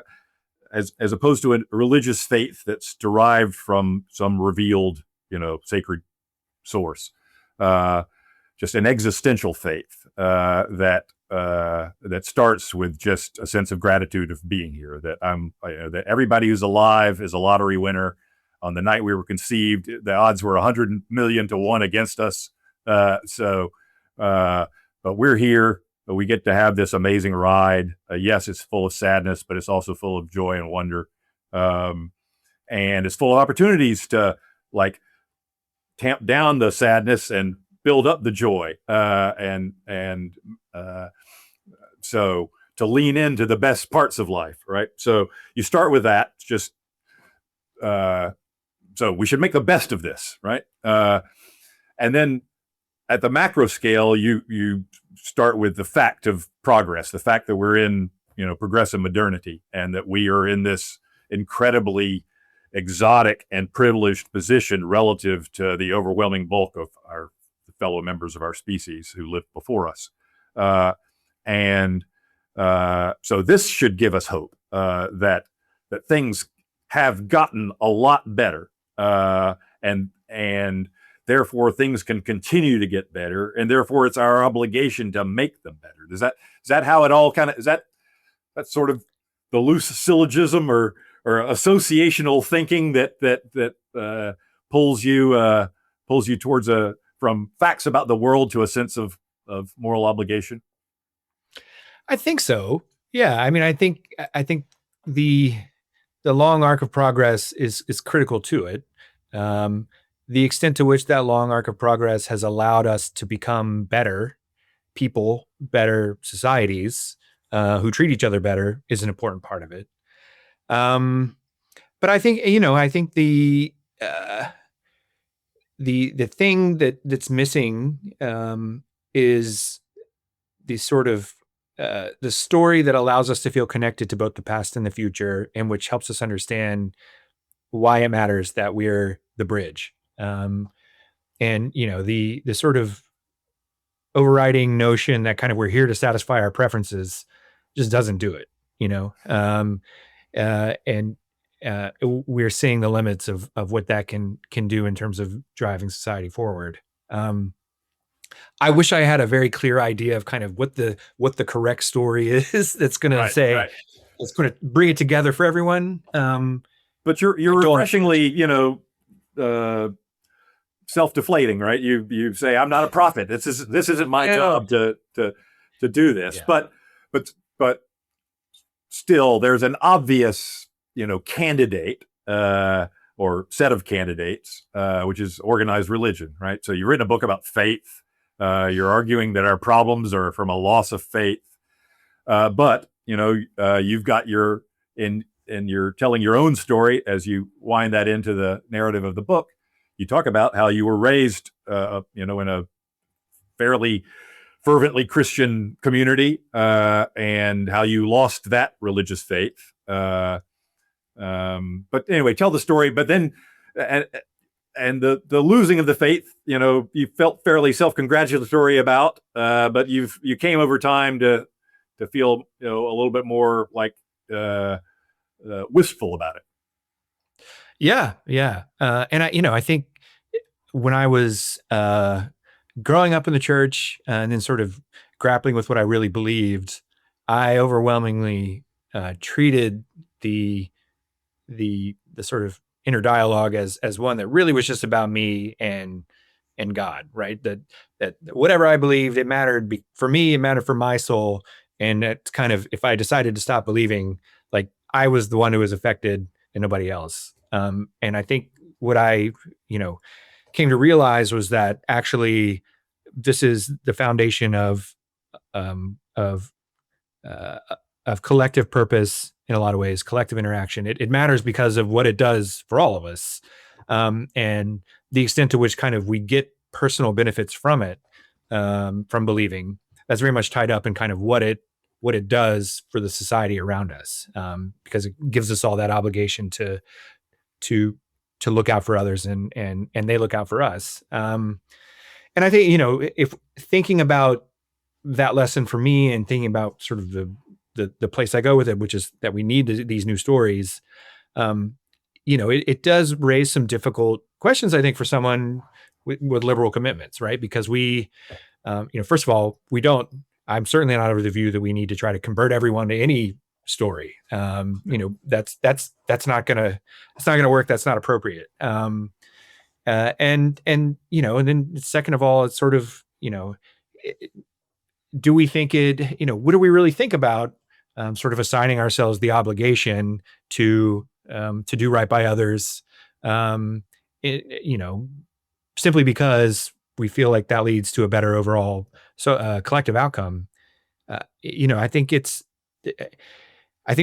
as opposed to a religious faith that's derived from some revealed, sacred source, just an existential faith that starts with just a sense of gratitude of being here. That everybody who's alive is a lottery winner. On the night we were conceived, the odds were 100 million to 1 against us. But we're here. We get to have this amazing ride. Yes, it's full of sadness, but it's also full of joy and wonder. And it's full of opportunities to tamp down the sadness and build up the joy. So to lean into the best parts of life, right? So you start with that, just, so we should make the best of this, right? And then at the macro scale, you start with the fact of progress, the fact that we're in, progressive modernity, and that we are in this incredibly exotic and privileged position relative to the overwhelming bulk of our fellow members of our species who lived before us. So this should give us hope that things have gotten a lot better. And therefore things can continue to get better, and therefore it's our obligation to make them better. Is that how it all that's sort of the loose syllogism or associational thinking that pulls you towards from facts about the world to a sense of moral obligation? I think so. Yeah. I mean, I think the long arc of progress is critical to it. The extent to which that long arc of progress has allowed us to become better people, better societies, who treat each other better is an important part of it. But I think, the thing that's missing is the sort of the story that allows us to feel connected to both the past and the future, and which helps us understand why it matters that we're the bridge. And the sort of overriding notion that kind of we're here to satisfy our preferences just doesn't do it. We're seeing the limits of what that can do in terms of driving society forward. I wish I had a very clear idea of kind of what the correct story is that's going to say, it's going to bring it together for everyone. But you're refreshingly, self-deflating, right? You say, I'm not a prophet. This isn't my job to do this. Yeah. But still, there's an obvious, candidate or set of candidates, which is organized religion, right? So you've written a book about faith. You're arguing that our problems are from a loss of faith, but you've got and you're telling your own story as you wind that into the narrative of the book. You talk about how you were raised, in a fairly fervently Christian community, and how you lost that religious faith. But anyway, tell the story. But then, and the losing of the faith, you felt fairly self-congratulatory about, but you came over time to feel, a little bit more like wistful about it. Yeah. And I think when I was growing up in the church and then sort of grappling with what I really believed, I overwhelmingly treated the sort of inner dialogue as one that really was just about me and God, right? That whatever I believed, it mattered for me, it mattered for my soul. And that's kind of, if I decided to stop believing, like I was the one who was affected and nobody else. And I think what I, came to realize was that actually this is the foundation of collective purpose in a lot of ways, collective interaction. It matters because of what it does for all of us, and the extent to which kind of we get personal benefits from it, from believing. That's very much tied up in kind of what it does for the society around us, because it gives us all that obligation to look out for others, and they look out for us. And I think, if thinking about that lesson for me and thinking about sort of the place I go with it, which is that we need these new stories, it does raise some difficult questions, I think, for someone with liberal commitments, right? Because we, first of all, I'm certainly not of the view that we need to try to convert everyone to any story. That's not gonna work. That's not appropriate. And then second of all, it's sort of, do we think what do we really think about, sort of assigning ourselves the obligation to do right by others, simply because we feel like that leads to a better overall collective outcome. I think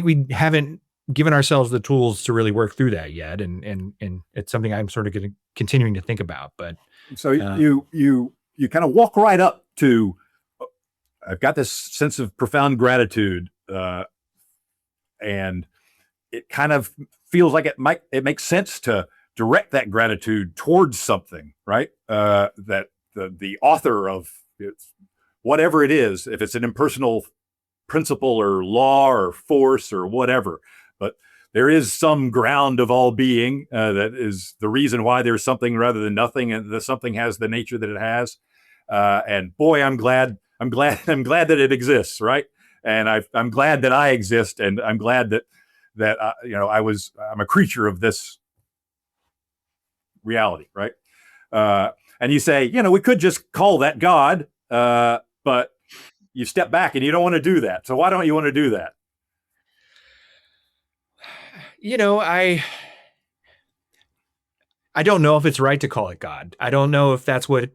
we haven't given ourselves the tools to really work through that yet, and it's something I'm sort of continuing to think about. But so you kind of walk right up to, I've got this sense of profound gratitude, and it kind of feels like it makes sense to direct that gratitude towards something, right? That the author of whatever it is, if it's an impersonal principle or law or force or whatever, but there is some ground of all being, that is the reason why there's something rather than nothing, and the something has the nature that it has. And boy, I'm glad that it exists, right? And I'm glad that I exist, and I'm glad that I'm a creature of this reality, right? And you say, we could just call that God, but you step back and you don't want to do that. So why don't you want to do that? I don't know if it's right to call it God. I don't know if that's what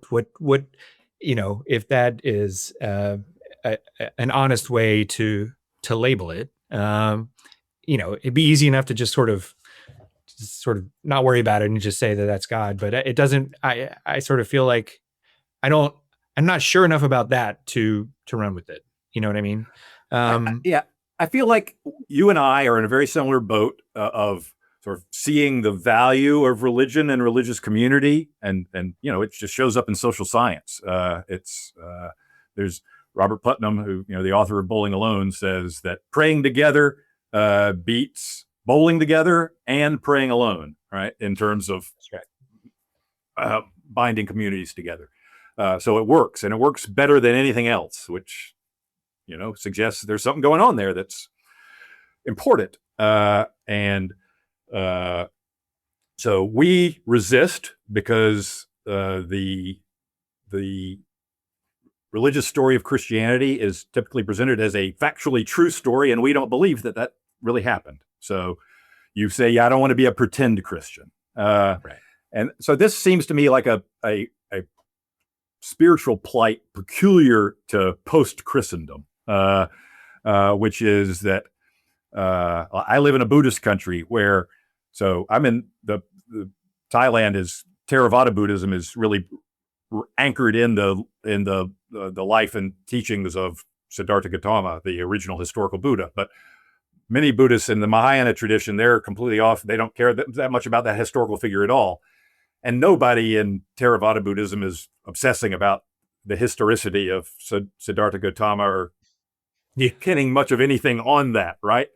if that is an honest way to label it. It'd be easy enough to just sort of not worry about it and just say that that's God, but it doesn't. I sort of feel like I'm not sure enough about that to run with it. You know what I mean? Yeah, I feel like you and I are in a very similar boat, of sort of seeing the value of religion and religious community, and it just shows up in social science. There's Robert Putnam, who, the author of Bowling Alone, says that praying together beats bowling together and praying alone, right? In terms of binding communities together. So it works, and it works better than anything else, which suggests there's something going on there that's important. So we resist because the religious story of Christianity is typically presented as a factually true story, and we don't believe that really happened. So you say, yeah, I don't want to be a pretend Christian. Right. And so this seems to me like a spiritual plight peculiar to post-Christendom, which is that I live in a Buddhist country so I'm in the Thailand is Theravada Buddhism is really anchored in the life and teachings of Siddhartha Gautama, the original historical Buddha. But many Buddhists in the Mahayana tradition, they're completely off. They don't care that much about that historical figure at all. And nobody in Theravada Buddhism is obsessing about the historicity of Siddhartha Gautama or getting much of anything on that, right?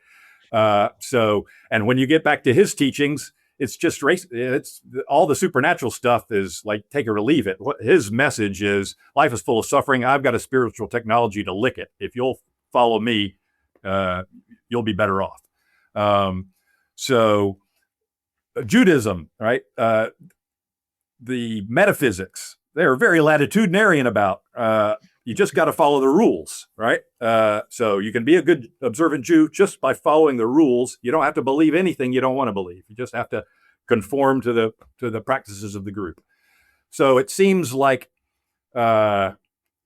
And when you get back to his teachings, it's just it's all the supernatural stuff is like, take it or leave it. His message is, life is full of suffering. I've got a spiritual technology to lick it. If you'll follow me, you'll be better off. So Judaism, right? The metaphysics, they're very latitudinarian about, you just got to follow the rules, right? So you can be a good observant Jew just by following the rules. You don't have to believe anything you don't want to believe. You just have to conform to the practices of the group. So it seems like it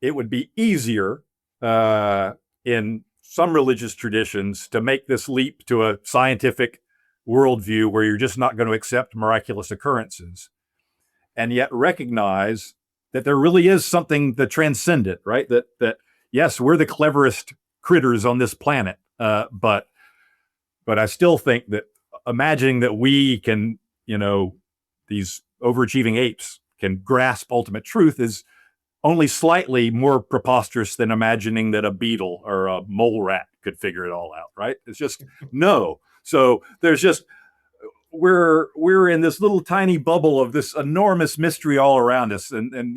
would be easier in some religious traditions to make this leap to a scientific worldview where you're just not going to accept miraculous occurrences, and yet recognize that there really is something that transcendent, right? That yes, we're the cleverest critters on this planet, but I still think that imagining that we can, these overachieving apes can grasp ultimate truth is only slightly more preposterous than imagining that a beetle or a mole rat could figure it all out, right? It's just no. So there's just we're in this little tiny bubble of this enormous mystery all around us, and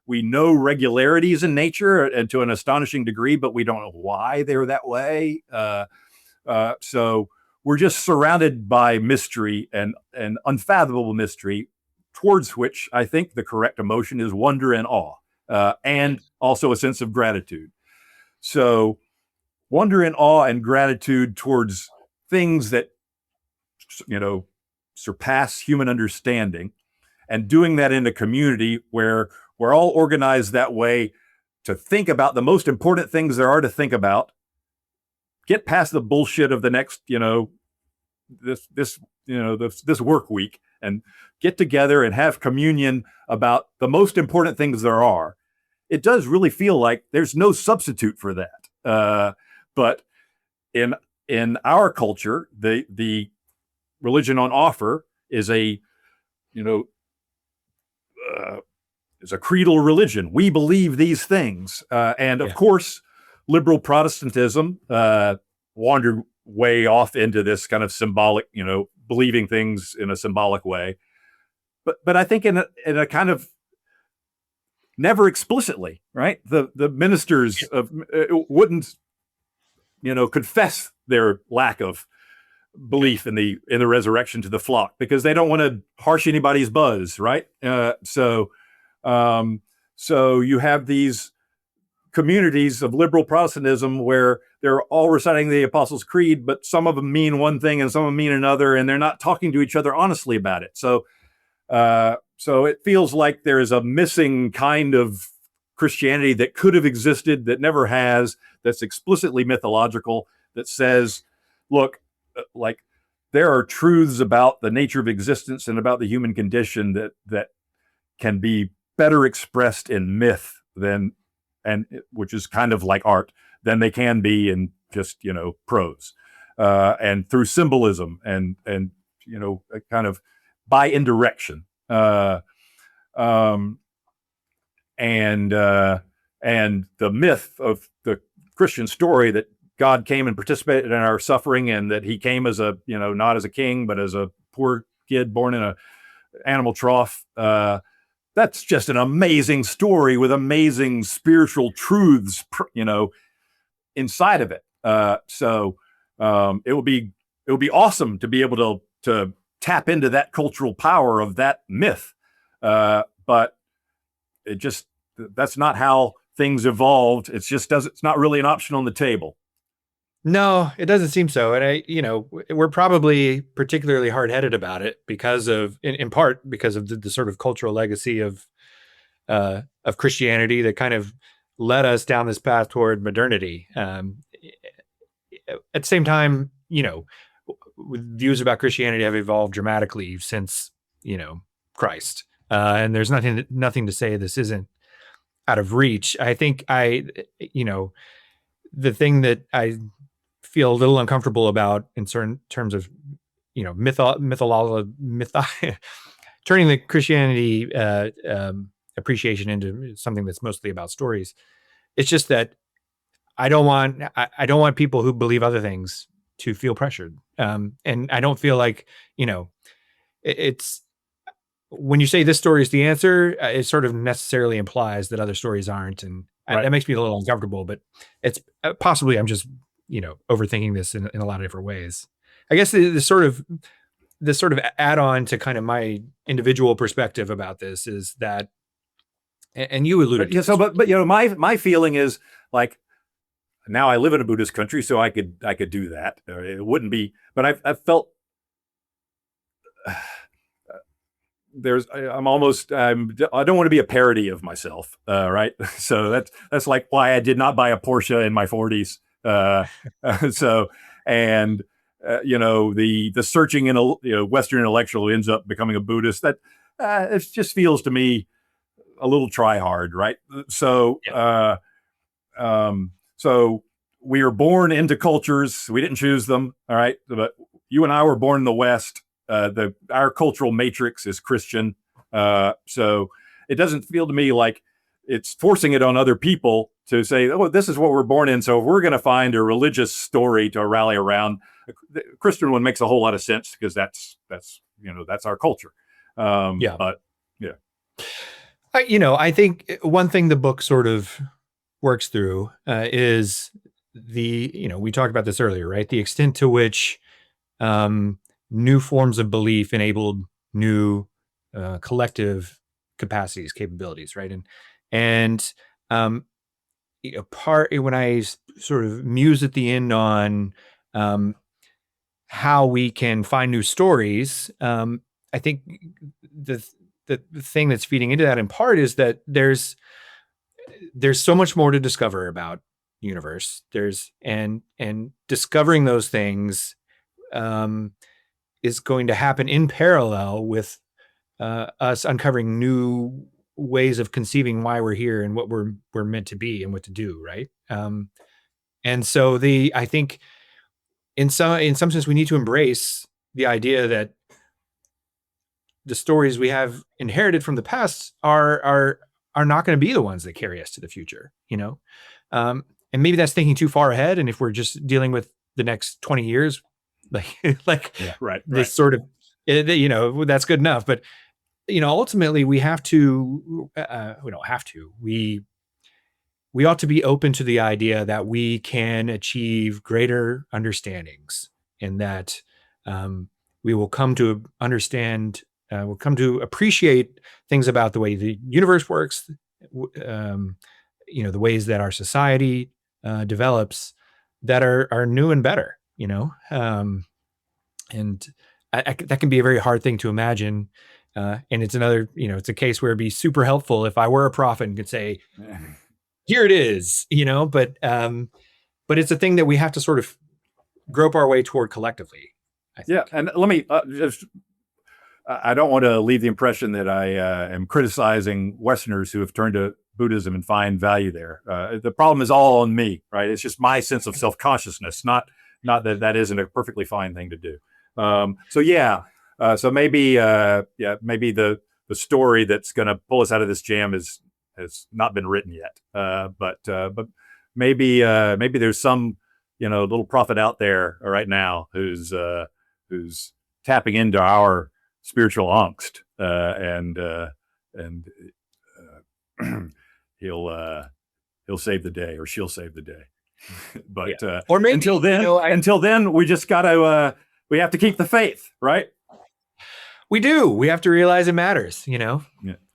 we know regularities in nature and to an astonishing degree, but we don't know why they're that way. So we're just surrounded by mystery and unfathomable mystery, towards which I think the correct emotion is wonder and awe, and also a sense of gratitude. So wonder and awe and gratitude towards things that surpass human understanding, and doing that in a community where we're all organized that way to think about the most important things there are to think about, get past the bullshit of the next, this work week, and get together and have communion about the most important things there are. It does really feel like there's no substitute for that. But in our culture, the religion on offer is a creedal religion. We believe these things, and of course, liberal Protestantism wandered way off into this kind of symbolic, believing things in a symbolic way. But I think in a kind of never explicitly, right? The ministers wouldn't, confess their lack of belief in the resurrection to the flock, because they don't want to harsh anybody's buzz, right? So you have these communities of liberal Protestantism where they're all reciting the Apostles' Creed, but some of them mean one thing and some of them mean another, and they're not talking to each other honestly about it. So it feels like there is a missing kind of Christianity that could have existed, that never has, that's explicitly mythological, that says, look, like, there are truths about the nature of existence and about the human condition that can be better expressed in myth which is kind of like art, than they can be in just prose, and through symbolism and kind of by indirection, and the myth of the Christian story that God came and participated in our suffering, and that he came as a, not as a king, but as a poor kid born in a animal trough. That's just an amazing story with amazing spiritual truths, inside of it. So it would be awesome to be able to tap into that cultural power of that myth. But that's not how things evolved. It's not really an option on the table. No, it doesn't seem so. And we're probably particularly hard-headed about it because of, in part, because of the sort of cultural legacy of Christianity that kind of led us down this path toward modernity. At the same time, views about Christianity have evolved dramatically since, Christ. And there's nothing to say this isn't out of reach. I think the thing that I feel a little uncomfortable about in certain terms of, turning the Christianity appreciation into something that's mostly about stories. It's just that I don't want people who believe other things to feel pressured. And I don't feel like, it's, when you say this story is the answer, it sort of necessarily implies that other stories aren't. And right. That makes me a little uncomfortable, but it's possibly, I'm just, overthinking this in a lot of different ways. I guess this sort of add on to kind of my individual perspective about this is that, and you alluded to so, but my feeling is like, now I live in a Buddhist country, so I could do that. It wouldn't be, but I've felt I don't want to be a parody of myself, right? So that's like why I did not buy a Porsche in my 40s, So, and the searching in a Western intellectual who ends up becoming a Buddhist, that it just feels to me a little try hard, right? So, so we are born into cultures. We didn't choose them, all right? But you and I were born in the West. Our cultural matrix is Christian. So it doesn't feel to me like it's forcing it on other people to say, oh, this is what we're born in. So if we're going to find a religious story to rally around, the Christian one makes a whole lot of sense because that's our culture. But yeah. I think one thing the book sort of works through is we talked about this earlier, right? The extent to which new forms of belief enabled new collective capacities, capabilities, right? And when I sort of muse at the end on how we can find new stories, I think the thing that's feeding into that in part is that there's so much more to discover about the universe. And discovering those things is going to happen in parallel with us uncovering new ways of conceiving why we're here and what we're meant to be and what to do, right? And so I think in some sense we need to embrace the idea that the stories we have inherited from the past are not going to be the ones that carry us to the future, and maybe that's thinking too far ahead. And if we're just dealing with the next 20 years, this sort of, that's good enough. But ultimately we have to, we don't have to, we ought to be open to the idea that we can achieve greater understandings, and that we will come to understand, we'll come to appreciate things about the way the universe works, the ways that our society develops that are new and better, and that can be a very hard thing to imagine. And it's another, it's a case where it'd be super helpful if I were a prophet and could say, here it is, but it's a thing that we have to sort of grope our way toward collectively. Yeah. And let me I don't want to leave the impression that I am criticizing Westerners who have turned to Buddhism and find value there. The problem is all on me, right? It's just my sense of self-consciousness, not that isn't a perfectly fine thing to do. So maybe the story that's going to pull us out of this jam has not been written yet. But maybe there's some little prophet out there right now who's tapping into our spiritual angst, and he'll save the day, or she'll save the day. But or maybe until then, we just gotta we have to keep the faith, right? We do. We have to realize it matters.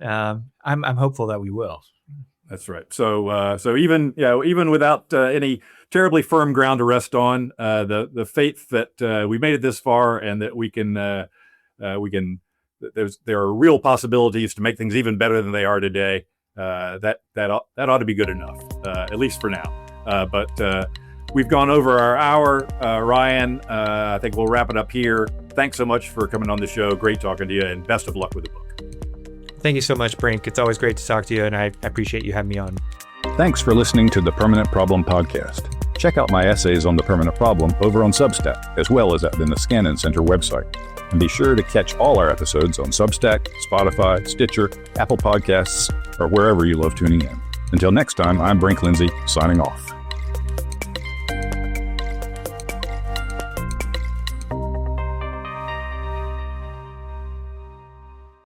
I'm hopeful that we will. That's right. So even without any terribly firm ground to rest on, the faith that we made it this far, and that we can there are real possibilities to make things even better than they are today. That ought to be good enough, at least for now. But we've gone over our hour, Ryan. I think we'll wrap it up here. Thanks so much for coming on the show. Great talking to you, and best of luck with the book. Thank you so much, Brink. It's always great to talk to you, and I appreciate you having me on. Thanks for listening to the Permanent Problem Podcast. Check out my essays on the permanent problem over on Substack, as well as at the Niskanen Center website. And be sure to catch all our episodes on Substack, Spotify, Stitcher, Apple Podcasts, or wherever you love tuning in. Until next time, I'm Brink Lindsey, signing off.